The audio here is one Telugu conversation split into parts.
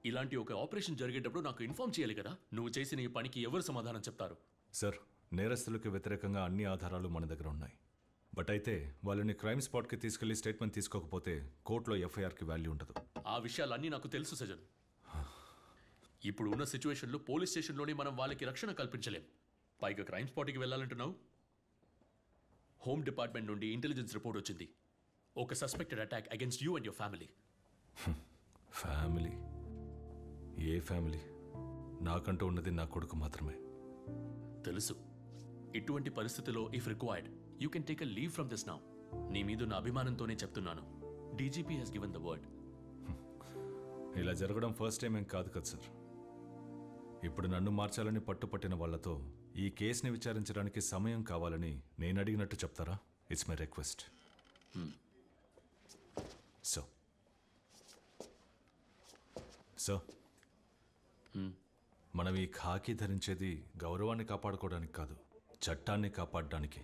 ఇలాంటి ఒక ఆపరేషన్ జరిగేటప్పుడు నాకు ఇన్ఫార్మ్ చేయాలి కదా. నువ్వు చేసిన ఈ పనికి ఎవరు సమాధానం చెప్తారు? సార్, నేరస్తులకు వ్యతిరేకంగా అన్ని ఆధారాలు మన దగ్గర ఉన్నాయి. బట్ అయితే వాళ్ళని క్రైమ్ స్పాట్కి తీసుకెళ్లి స్టేట్మెంట్ తీసుకోకపోతే కోర్టులో ఎఫ్ఐఆర్కి వాల్యూ ఉండదు. ఆ విషయాలన్నీ నాకు తెలుసు సజన్. ఇప్పుడు ఉన్న సిచ్యువేషన్లో పోలీస్ స్టేషన్లోనే మనం వాళ్ళకి రక్షణ కల్పించలేం. పైగా క్రైమ్ స్పాట్కి వెళ్ళాలంటున్నావు. హోమ్ డిపార్ట్మెంట్ నుండి ఇంటెలిజెన్స్ రిపోర్ట్ వచ్చింది. ఒక suspected attack against you and your family. Family? ఏ ఫ్యామిలీ? నాకంటూ ఉన్నది నా కొడుకు మాత్రమే. తెలుసు. ఇటువంటి పరిస్థితిలో if required you can take a leave from this now. నీ మీద నా అభిమానంతోనే చెప్తున్నాను. DGP has given the word. ఇలా జరగడం ఫస్ట్ టైం ఏం కాదు కదా సార్. ఇప్పుడు నన్ను మార్చాలని పట్టుపట్టిన వాళ్లతో ఈ కేసుని విచారించడానికి సమయం కావాలని నేను అడిగినట్టు చెప్తారా? It's my request. సో మనం ఈ ఖాకీ ధరించేది గౌరవాన్ని కాపాడుకోవడానికి కాదు, చట్టాన్ని కాపాడడానికి.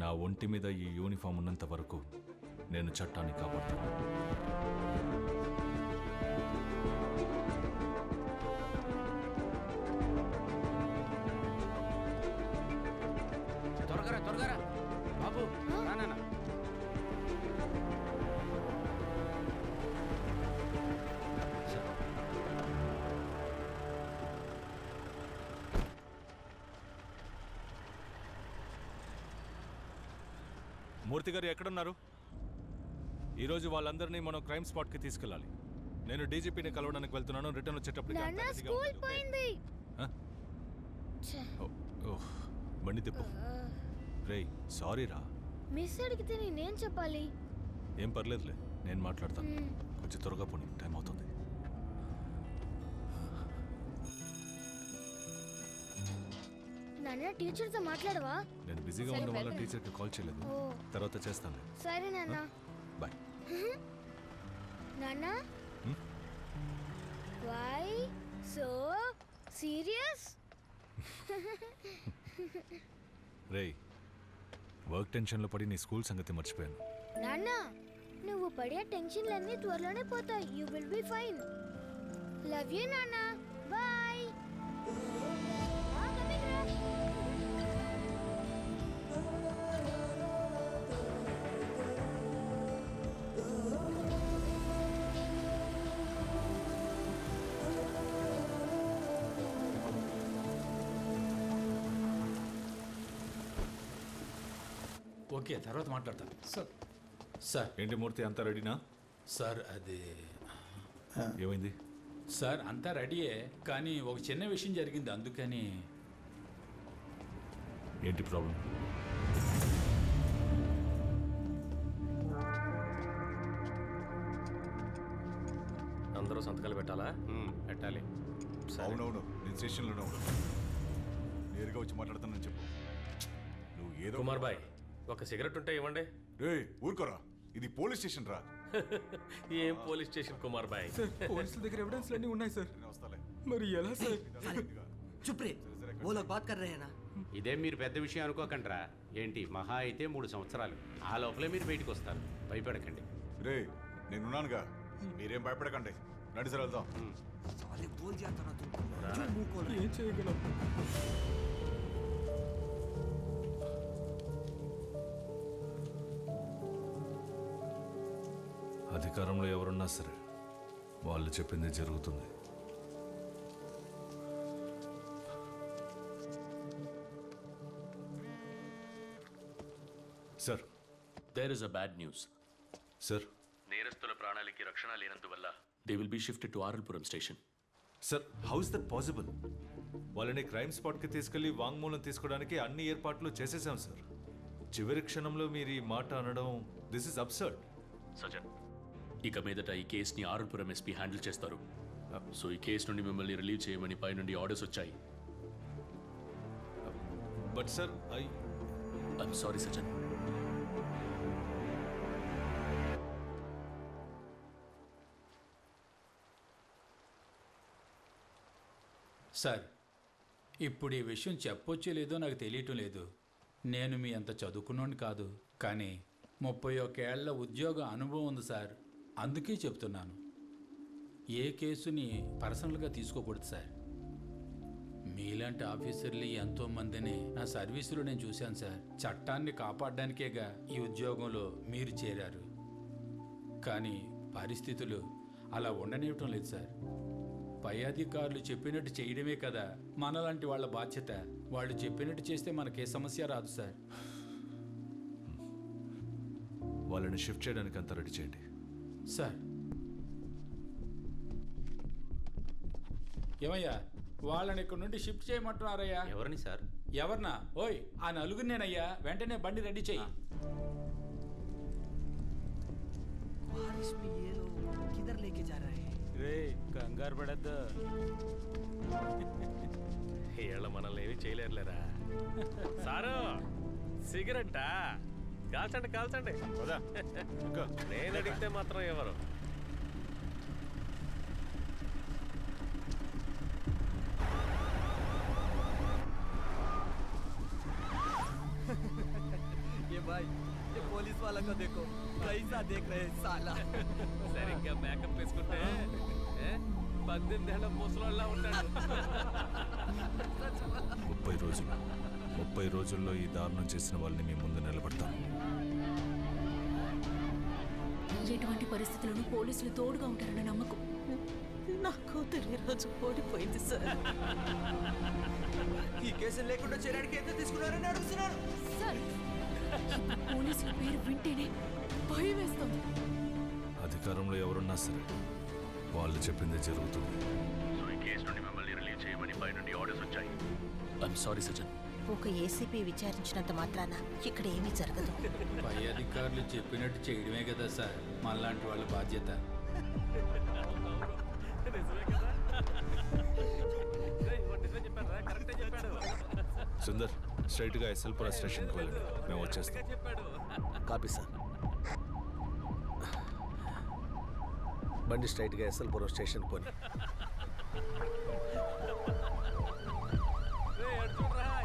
నా ఒంటి మీద ఈ యూనిఫామ్ ఉన్నంత వరకు నేను చట్టాన్ని కాపాడుతాను. త్వరగా బాబు, రానా? మూర్తి గారు ఎక్కడున్నారు? ఈరోజు వాళ్ళందరినీ మనం క్రైమ్ స్పాట్కి తీసుకెళ్ళాలి. నేను డీజీపీని కలవడానికి వెళ్తున్నాను. రిటర్న్ వచ్చేటప్పుడు బండి తిప్పు. రే, సారీ రా. మిస్ అడిగితే నేనేం చెప్పాలి? ఏం పర్లేదులే, నేను మాట్లాడతాను. కొంచెం త్వరగా పోనీ, టైం అవుతుంది. నాన్న, టీచర్తో మాట్లాడవా? నేను బిజీగా ఉండడం వల్ల టీచర్కి కాల్ చేయలేదు. తర్వాత చేస్తాను. సరే నాన్న, బాయ్. నాన్న, వై సో సీరియస్? రేయ్, వర్క్ టెన్షన్లో పడి నీ స్కూల్ సంగతి మర్చిపోయాను. నాన్న, నువ్వు పడే టెన్షన్లన్నీ త్వరలోనే పోతాయి. You will be fine. Love you నాన్న. బాయ్. ఓకే, తర్వాత మాట్లాడతాను సార్. సార్, ఏంటి మూర్తి, అంతా రెడీనా? సార్ అది ఏమైంది? సార్ అంతా రెడీయే, కానీ ఒక చిన్న విషయం జరిగింది, అందుకని. ఏంటి ప్రాబ్లం? అందరూ సంతకాలు పెట్టాలా? పెట్టాలి. అవునవును, నేను స్టేషన్లోనే ఉన్నాను. నేరుగా వచ్చి మాట్లాడతానని చెప్పు. నువ్వు ఏదో కుమార్ బాయ్, ఒక సిగరెట్ ఉంటే ఇవ్వండి. రే, ఊరుకోరా, ఇది పోలీస్ స్టేషన్ రా. ఏం పోలీస్ స్టేషన్ కుమార్ బాయ్? పోలీసుల దగ్గర ఎవిడెన్స్ అన్నీ ఉన్నాయి సార్. వస్తాలే. మరి ఎలా సార్? చుప్ రే, वो लोग बात कर रहे हैं ना. ఇదే మీరు పెద్ద విషయం అనుకోకండిరా. ఏంటి మహా అయితే 3 సంవత్సరాలు, ఆ లోపలే మీరు బయటకు వస్తారు. భయపడకండి. రే, నేనున్నానుగా, మీరేం భయపడకండి. రండి సార్, వెళ్దాం. साले बोल जाता ना तुम, क्यों मुंह खोल रहे? ఏం చేయగలం? అధికారంలో ఎవరున్నా సరే వాళ్ళు చెప్పింది జరుగుతుంది. Sir, there is a bad news. Sir, నేరస్తుల ప్రాణాలకి రక్షణ లేనందువల్ల they will be shifted to RLPuram station. Sir, how is that possible? వాళ్ళని క్రైమ్ స్పాట్కి తీసుకెళ్లి వాంగ్మూలం తీసుకోవడానికి అన్ని ఏర్పాట్లు చేసేసాం సార్. చివరి క్షణంలో మీరు ఈ మాట అనడం, దిస్ ఇస్ అబ్సర్డ్. సజన్, ఇక మీదట ఈ కేసుని ఆర్ఎల్పురం ఎస్పీ హ్యాండిల్ చేస్తారు. సో ఈ కేసు నుండి మిమ్మల్ని రిలీవ్ చేయమని పై నుండి ఆర్డర్స్ వచ్చాయి. But sir, I'm sorry Sajan. Sir, ఇప్పుడు ఈ విషయం చెప్పొచ్చో లేదో నాకు తెలియటం లేదు. నేను మీ అంత చదువుకున్నోని కాదు, కానీ 31 ఏళ్ల ఉద్యోగ అనుభవం ఉంది సార్. అందుకే చెప్తున్నాను. ఏ కేసుని పర్సనల్గా తీసుకోకూడదు సార్. మీలాంటి ఆఫీసర్లు ఎంతోమందిని నా సర్వీసులో నేను చూశాను సార్. చట్టాన్ని కాపాడడానికేగా ఈ ఉద్యోగంలో మీరు చేరారు. కానీ పరిస్థితులు అలా ఉండనివ్వటం లేదు సార్. పై అధికారులు చెప్పినట్టు చేయడమే కదా మనలాంటి వాళ్ళ బాధ్యత. వాళ్ళు చెప్పినట్టు చేస్తే మనకే సమస్య రాదు సార్. వాళ్ళని షిఫ్ట్ చేయడానికి అంతా రెడీ చేయండి. సార్ ఏమయ్యా, వాళ్ళని ఇక్కడ నుండి షిఫ్ట్ చేయమంటున్నారయ్యా. ఎవరిని సార్? ఎవరినా? ఓయ్, ఆ నలుగురినేనయ్యా. వెంటనే బండి రెడీ చెయ్యి. बारिश में ये लोग किधर लेके जा रहे हैं? రే కంగారు పడద్దు, వీళ్ళ మనల్ని ఏమి చేయలేరులేరా. సారు సిగరెట్టా? కాల్చండి కాల్చండి. నేను అడిగితే మాత్రం ఎవరు? ये भाई, ये पुलिस वाला को देखो कैसा देख रहे हैं साला. సరిగ్గా మేకప్ వేసుకుంటే 18 ఏళ్ల ముసలోళ్ళ ఉంటాడు. 30 రోజుల్లో ఈ దారుణం చేసిన వాళ్ళని మీ ముందు నిలబడతాను. ఎటువంటి పరిస్థితులను పోలీసులు తోడుగా ఉంటారన్న నమ్మకం. నా కూతురు ఈ రోజు ఓడిపోయింది సార్. ఈ కేసులు లేకుండా చేయడానికి ఎంత తీసుకున్నారని అడుగుతున్నాను సార్. పోలీసుల పేరు వింటేనే భయం వేస్తుంది. అధికారంలో ఎవరున్నా సరే వాళ్ళు చెప్పిందే జరుగుతుంది. సో ఈ కేసు నుండి మిమ్మల్ని రిలీవ్ చేయమని పై నుండి ఆర్డర్స్ వచ్చాయి. ఐఎమ్ సారీ సజన్. ఒక ఏసీపీ విచారించినంత మాత్రాన ఇక్కడ ఏమీ జరగదు. పై అధికారులు చెప్పినట్టు చేయడమే కదా సార్ మనలాంటి వాళ్ళ బాధ్యత. సుందర్, స్ట్రైట్గా ఎస్ఎల్పుర స్టేషన్కి వెళ్ళండి. మేము వచ్చేస్తాం. Copy sir. బండి స్ట్రైట్గా ఎస్ఎల్పురం స్టేషన్కి పోని.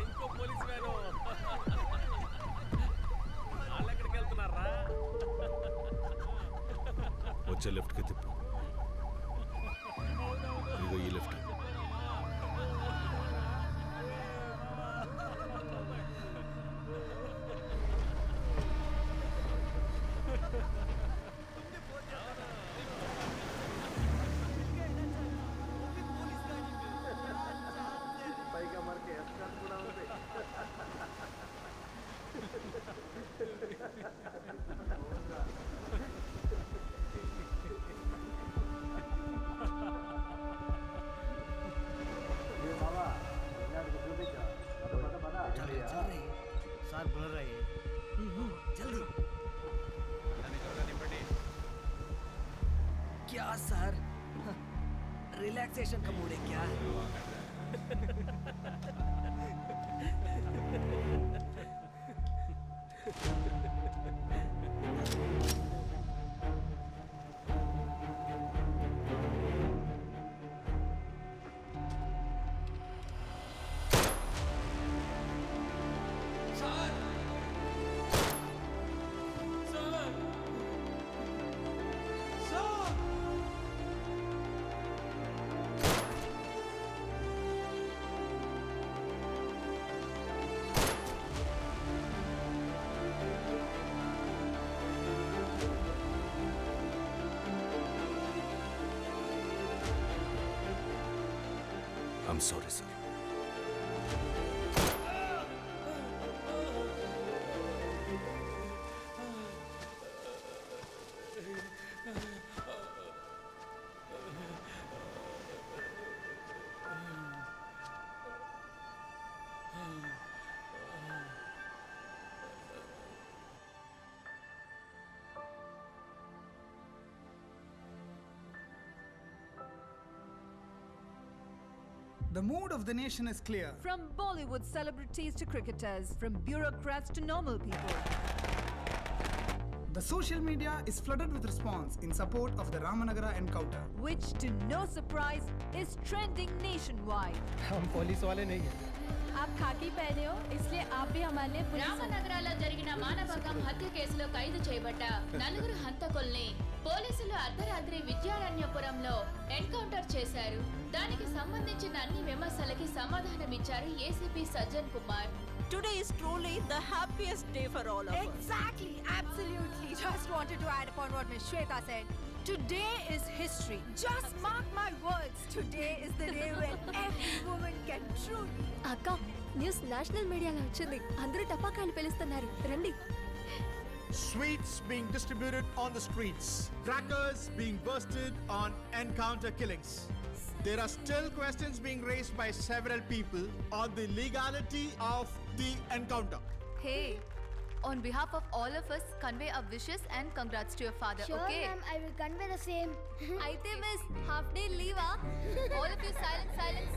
ఇంకో పోలీస్ వ్యాను. వాళ్ళు ఎక్కడికి వెళ్తున్నారా? వచ్చే లెఫ్ట్కి తిప్పు. ఇదిగో ఈ లెఫ్ట్. सर बोल रहे हैं जल्दी. क्या सर, रिलैक्सेशन का मूड है क्या? I'm sorry, sir. The mood of the nation is clear. From Bollywood celebrities to cricketers, from bureaucrats to normal people. The social media is flooded with response in support of the Ramanagara encounter. Which, to no surprise, is trending nationwide. हम पुलिस वाले नहीं हैं. आप खाकी पहने हो, इसलिए आप भी हमारे लिए पुलिस. రామనగరాలో జరిగిన మానభంగం హత్య కేసులో ఖైదు చేయబడ్డ నలుగురు హంతకుల్ని పోలీసులు అర్ధరాత్రి విద్యారణ్యపురంలో ఎన్కౌంటర్ చేశారు. దానికి సంబంధించిన అన్ని విమర్శలకి సమాధానమిచ్చారు ACP Sajjan Kumar. Today is truly the happiest day for all of us. Exactly, absolutely. Just wanted to add upon what Ms. Shweta said. Today is history. Just mark my words. Today is the day when every woman can truly. అక్క, న్యూస్ నేషనల్ మీడియాలో వచ్చింది. అందరూ టపాకాయలు పేలుస్తున్నారు. రండి. Sweets being distributed on the streets. Crackers being bursted on encounter killings. There are still questions being raised by several people on the legality of the encounter. Hey, on behalf of all of us, convey our wishes and congrats to your father, Sure, okay? ma'am, I will convey the same. Aithe miss, half day leave ah? All of you silence.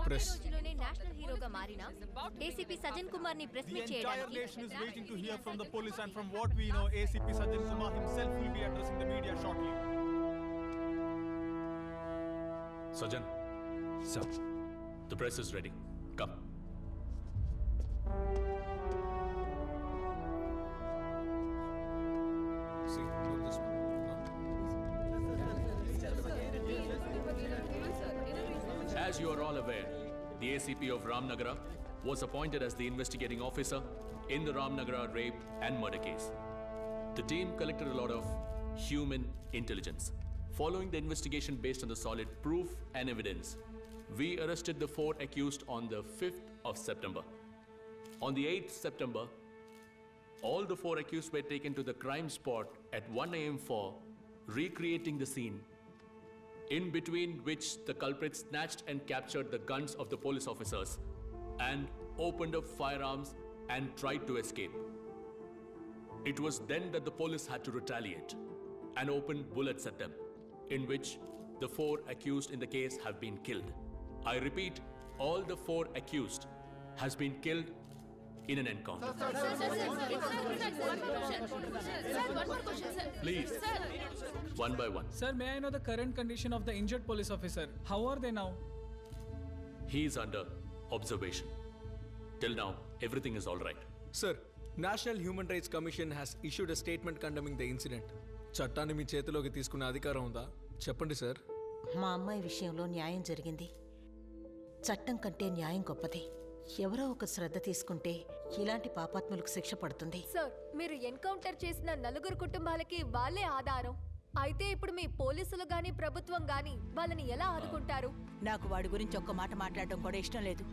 ఒకే రోజులోనే నేషనల్ హీరోగా మారిన ఏసీపీ సజ్జన్ కుమార్ ని ప్రెస్ మీట్ The entire చేయడానికి nation is waiting to hear from the police, and from what we know, ACP Sajjan Kumar himself will be addressing the media shortly. Sajan, sir, the press is ready. Come. See, look this one. As you are all aware, the ACP of Ramnagara was appointed as the investigating officer in the Ramnagara rape and murder case. The team collected a lot of human intelligence. Following the investigation based on the solid proof and evidence, we arrested the 4 accused on the 5th of September. On the 8th September, all the 4 accused were taken to the crime spot at 1 a.m. for recreating the scene, in between which the culprits snatched and captured the guns of the police officers and opened up firearms and tried to escape. It was then that the police had to retaliate and open bullets at them, in which the 4 accused in the case have been killed. I repeat, all the 4 accused has been killed in an encounter. Please, one by one. Sir, may I know the current condition of the injured police officer? How are they now? He is under observation. Till now, everything is all right. Sir, National Human Rights Commission has issued a statement condemning the incident. చట్టాన్ని మీ చేతిలోకి తీసుకునే అధికారం ఉందా? చెప్పండి సార్. మా అమ్మాయి విషయంలో న్యాయం జరిగింది. చట్టం కంటే న్యాయం గొప్పది. ఎవరో ఒక శ్రద్ధ తీసుకుంటే ఇలాంటి పాపాత్ములకు శిక్ష పడుతుంది. సార్, మీరు ఎన్కౌంటర్ చేసిన 4 కుటుంబాలకి వాళ్ళే ఆధారం. అయితే ఇప్పుడు మీ పోలీసులు గాని ప్రభుత్వం గాని వాళ్ళని ఎలా ఆదుకుంటారు? నాకు వాడి గురించి ఒక్క మాట మాట్లాడడం కూడా ఇష్టం లేదు.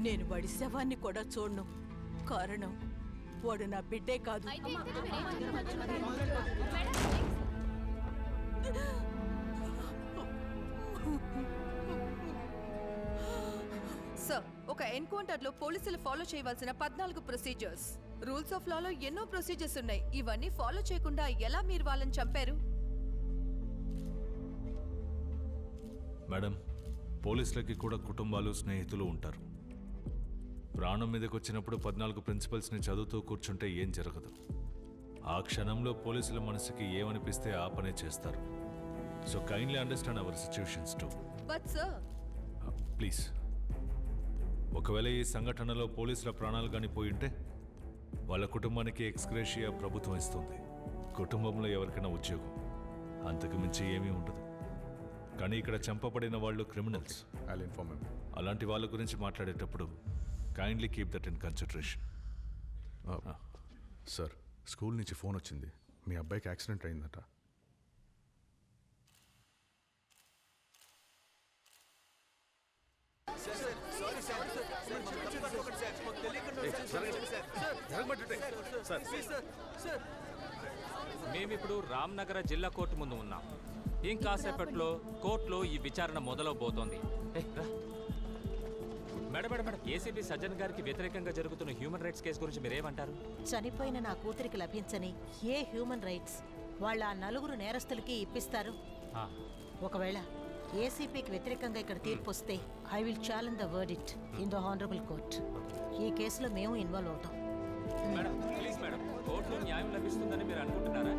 నేను వాడి శవాన్ని కూడా చూడను. కారణం వాడు నా బిడ్డే కాదు. సార్, ఒక ఎన్కౌంటర్లో పోలీసులు ఫాలో చేయవలసిన 14 ప్రొసీజర్స్. రూల్స్ ఆఫ్ లాలో ఎన్నో ప్రొసీజర్స్ ఉన్నాయి. ఇవన్నీ ఫాలో చేయకుండా ఎలా మీరు వాళ్ళని చంపారు? మేడం, పోలీసులకి కూడా కుటుంబాలు స్నేహితులు ఉంటారు. ప్రాణం మీదకి వచ్చినప్పుడు 14 ప్రిన్సిపల్స్ని చదువుతూ కూర్చుంటే ఏం జరగదు. ఆ క్షణంలో పోలీసుల మనసుకి ఏమనిపిస్తే ఆ పనే చేస్తారు. So kindly understand our situations to. But sir, please, ఒకవేళ ఈ సంఘటనలో పోలీసుల ప్రాణాలు కానీ పోయింటే వాళ్ళ కుటుంబానికి ఎక్స్గ్రేషియా ప్రభుత్వం ఇస్తుంది. కుటుంబంలో ఎవరికైనా ఉద్యోగం, అంతకు మించి ఏమీ ఉండదు. కానీ ఇక్కడ చంపబడిన వాళ్ళు క్రిమినల్స్. అలాంటి వాళ్ళ గురించి మాట్లాడేటప్పుడు kindly keep that in consideration. Sir, school నుంచి ఫోన్ వచ్చింది. మీ అబ్బాయికి యాక్సిడెంట్ అయిందట. మేమిప్పుడు రామ్నగర జిల్లా కోర్టు ముందు ఉన్నాం. ఇంకాసేపట్లో కోర్టులో ఈ విచారణ మొదలవబోతోంది. Madam madam madam, ACP Sajjan గారికి వ్యతిరేకంగా జరుగుతున్న హ్యూమన్ రైట్స్ కేసు గురించి మీరేమంటారు? చనిపోయిన నా కూతురికి లభించని ఏ హ్యూమన్ రైట్స్ వాళ్ళ ఆ 4 నేరస్తులకి ఇప్పిస్తారు? ఒకవేళ ఏసీపీకి వ్యతిరేకంగా ఇక్కడ తీర్పు వస్తే I will challenge the verdict in the honourable court. ఈ కేసులో మేము ఇన్వాల్వ్ అవుతాం. మేడం ప్లీజ్ మేడం, కోర్టులో న్యాయం లభిస్తుందని మీరు అనుకుంటున్నారా?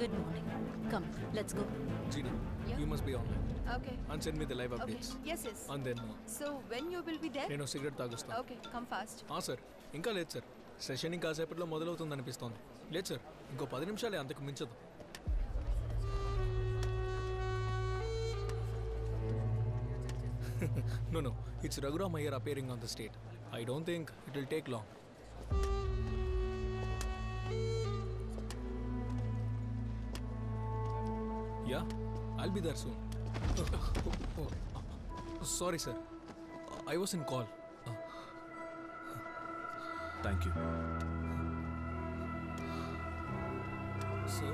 Good morning. Come, let's go. Gina, Yeah. you must be online. Okay. And send me the live Okay. updates. Yes, yes. And then, So when you will be there? నేను సిగరెట్ తాగుస్తాను. Okay, come fast. సార్ ఇంకా లేదు సార్. సెషన్ ఇంకాసేపట్లో మొదలవుతుంది అనిపిస్తోంది. లేదు సార్, ఇంకో 10 నిమిషాలే, అంతకు మించదు. No, it's Raghuram Iyer appearing on the stage. I don't think it will take long. Yeah, I'll be there soon. Sorry, sir. I was in call. Thank you. Sir?